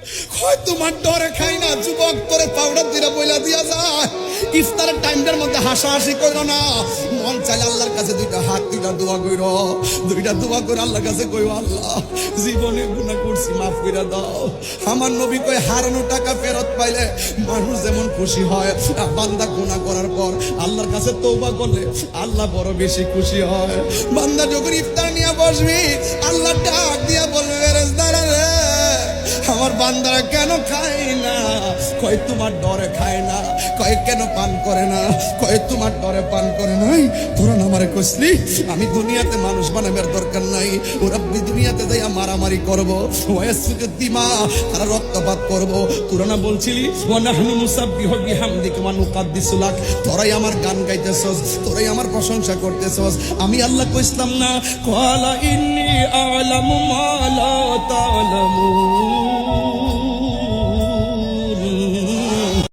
কয় তোমার ডরে খাই না যুবক, তোরে পাউডার দিরা বইলা দিয়া যায়। ইফতারের টাইমটার মধ্যে হাসাহাসি করো না, মন চাইলে আল্লাহর কাছে দুইটা হাত দুইটা দোয়া কইরো, দুইটা দোয়া করে আল্লাহর কাছে কইও, আল্লাহ জীবনে গুনাহ করছি মাফ কইরা দাও। আমার নবী কয় হারানো টাকা ফেরত পাইলে মানুষ যেমন খুশি হয়, বান্দা গুনাহ করার পর আল্লাহর কাছে তওবা করলে আল্লাহ বড় বেশি খুশি হয়। বান্দা যখন ইফতার নিয়ে বসবি, আল্লাহ ডাক দিয়া বলবে, ফেরেশতারা রে আমার বান্দারা কেন খায় না? কয় তোমার ডরে খায় না। কয় কেন পান করে না? কয় তোমার ডরে পান করে নাই। তোরা না আমারে কইছলি আমি দুনিয়াতে মানুষ বানাবার দরকার নাই, ওরা দুনিয়াতে যাইয়া মারামারি করবো, ওয়াসফিকু দিমা আর রক্তপাত করবো। তোরা না বলছিলি ওয়া নাহনু নুসাব্বিহু বিহামদিকা ওয়া নুকাদ্দিসু লাক, তোরাই আমার গান গাইতেছস, তোরাই আমার প্রশংসা করতেছস। আমি আল্লাহ কইছিলাম না, ক্বালা ইন্নী আ'লামু মা লা তা'লামুন।